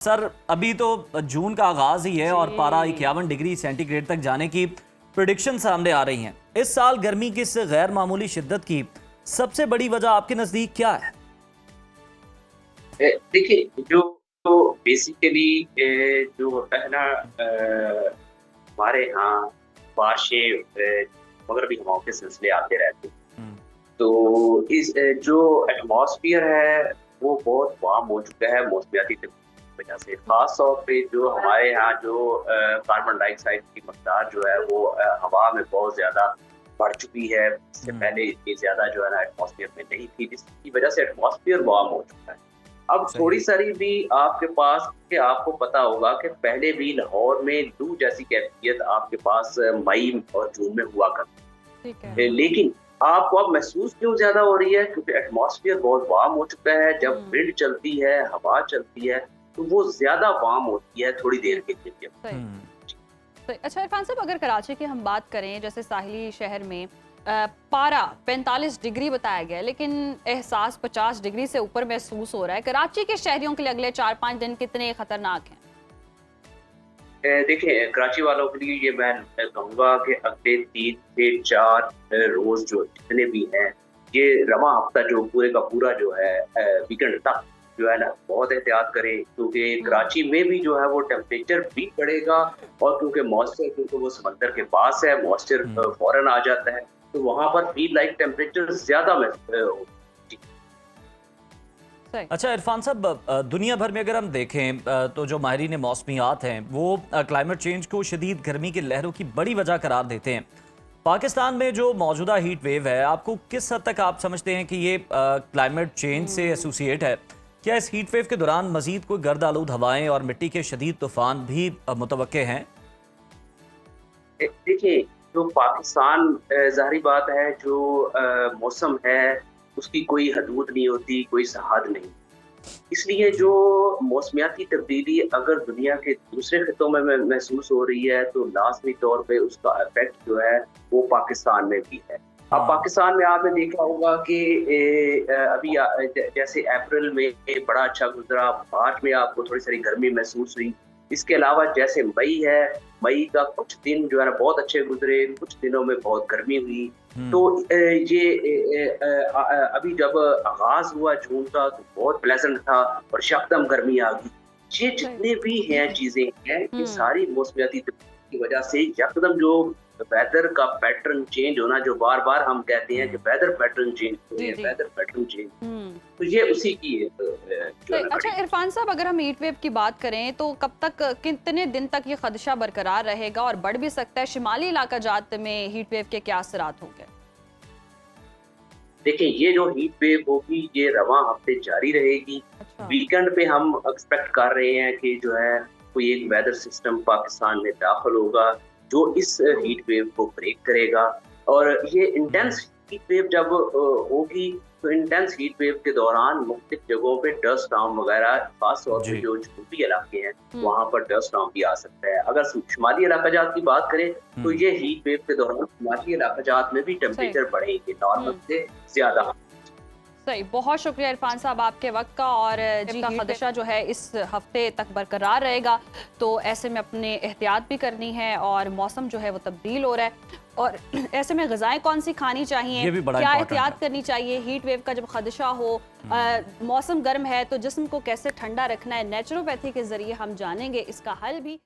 Sir अभी तो जून का आगाज ही है और पारा 51 डिग्री सेंटीग्रेड तक जाने की प्रिडिक्शन सामने आ रही हैं। इस साल गर्मी की इस गैर मामूली शिद्दत की सबसे बड़ी वजह आपके नजदीक क्या है? देखिए जो तो बेसिकली जो होता है ना हमारे यहाँ बारिशें मगरबी हवाओं के सिलसिले आते रहते हैं। हम्म, तो इस जो एटमॉस्फेयर है वो बहुत वार्म हो चुका है मौसमियाती तब्दीली की वजह से। खास तौर पे जो हमारे यहाँ जो कार्बन डाइऑक्साइड की मकदार जो है वो हवा में बहुत ज़्यादा बढ़ चुकी है। इससे पहले इतनी ज़्यादा जो है ना एटमॉस्फेयर में नहीं थी, जिसकी वजह से एटमॉस्फेयर वार्म हो चुका है। अब सही। थोड़ी सारी भी आपके पास कि आपको पता होगा कि पहले भी लाहौर में लू जैसी कैफियत आपके पास मई और जून में हुआ करती ठीक है। है। लेकिन आपको अब महसूस क्यों ज़्यादा हो रही है? क्योंकि एटमॉस्फेयर बहुत वार्म हो चुका है। जब विंड चलती है, हवा चलती है, तो वो ज़्यादा वार्म होती है थोड़ी देर के लिए। सही। हम्म, सही। अच्छा इरफान साहब, अगर कराची की हम बात करें, जैसे साहिली शहर में पारा 45 डिग्री बताया गया है, लेकिन एहसास 50 डिग्री से ऊपर महसूस हो रहा है। कराची के शहरियों के लिए अगले 4-5 दिन कितने खतरनाक हैं? देखिए कराची वालों के लिए ये मैं कहूँगा कि अगले 3 से 4 रोज़ जो जितने भी हैं, ये रवां हफ्ता जो पूरे का पूरा जो है वीकेंड तक जो है ना बहुत एहतियात करें, क्योंकि कराची में भी जो है वो टेम्परेचर भी बढ़ेगा। और क्योंकि मॉइस्चर, क्योंकि वो समंदर के पास है, मॉइस्चर हम्म। फौरन आ जाता है, तो वहाँ पर फील लाइक टेम्परेचर ज़्यादा में सही। अच्छा इरफान साहब, दुनिया भर में अगर हम देखें तो जो माहिरीन मौसमियात हैं वो क्लाइमेट चेंज को शदीद गर्मी की लहरों की बड़ी वजह करार देते हैं। पाकिस्तान में जो मौजूदा हीट वेव है, आपको किस हद तक आप समझते हैं कि ये क्लाइमेट चेंज से एसोसिएट है? क्या इस हीट वेव के दौरान मजीद कोई गर्द आलूद हवाएं और मिट्टी के शदीद तूफान भी मुतवक्के हैं? देखिए जो पाकिस्तान ज़ाहिरी बात है जो मौसम है उसकी कोई हदूद नहीं होती, कोई सरहद नहीं। इसलिए जी। जो मौसमियाती तब्दीली अगर दुनिया के दूसरे खित्तों में महसूस हो रही है, तो लाज़मी तौर पे उसका इफ़ेक्ट जो है वो पाकिस्तान में भी है। अब हाँ। पाकिस्तान में आपने देखा होगा कि अभी जैसे अप्रैल में बड़ा अच्छा गुज़रा, मार्च में आपको थोड़ी सारी गर्मी महसूस हुई। इसके अलावा जैसे मई है, मई का कुछ दिन जो है ना बहुत अच्छे गुज़रे, कुछ दिनों में बहुत गर्मी हुई। तो हम्म। अभी जब आगाज़ हुआ जून का तो बहुत प्लेज़ेंट था और यकदम गर्मी आ गई। ये सही। जितने भी हैं चीज़ें हैं, ये हम्म। सारी मौसमियाती तब्दीली की वजह से यकदम जो वेदर का पैटर्न चेंज होना, जो बार-बार हम कहते हैं कि हम्म। वेदर पैटर्न चेंज हो रहे जी हैं, जी। वेदर पैटर्न चेंज, हम्म। तो ये उसी की जो है सही। ना अच्छा बड़ी। इरफान साहब, अगर हम हीट वेव की बात करें तो कब तक, कितने दिन तक ये खदशा बरकरार रहेगा और बढ़ भी सकता है? शिमाली इलाका जात में हीट वेव के क्या असरात होंगे? देखिए ये जो हीट वेव होगी ये रवां हफ्ते जारी रहेगी। अच्छा। वीकेंड पे हम एक्सपेक्ट कर रहे हैं कि जो है कोई एक वेदर सिस्टम पाकिस्तान में दाखिल होगा जो इस हीट वेव को ब्रेक करेगा। और ये हम्म। इंटेंस हीट वेव जब होगी, तो इंटेंस हीट वेव के दौरान मुख्तलिफ जगहों पे डस्ट स्टॉर्म वगैरह, खास तौर पे जी। जो जनूबी इलाके हैं हम्म। वहाँ पर डस्ट स्टॉर्म भी आ सकता है। अगर शुमाली इलाका जात की बात करें, तो हम्म। ये हीट वेव के दौरान शुमाली इलाका जात में भी सही। टेम्परेचर बढ़ेंगे नॉर्मल हम्म। से ज़्यादा। सही। बहुत शुक्रिया इरफान साहब आपके वक्त का। और जी, का खदशा जो है इस हफ्ते तक बरकरार रहेगा, तो ऐसे में अपने एहतियात भी करनी है। और मौसम जो है वो तब्दील हो रहा है, और ऐसे में ग़िज़ाएँ कौन सी खानी चाहिए, ये भी बड़ा क्या इंपॉर्टेंट है। एहतियात करनी चाहिए? हीट वेव का जब खदशा हो, मौसम गर्म है, तो जिस्म को कैसे ठंडा रखना है, नेचुरोपैथी के ज़रिए हम जानेंगे इसका हल भी।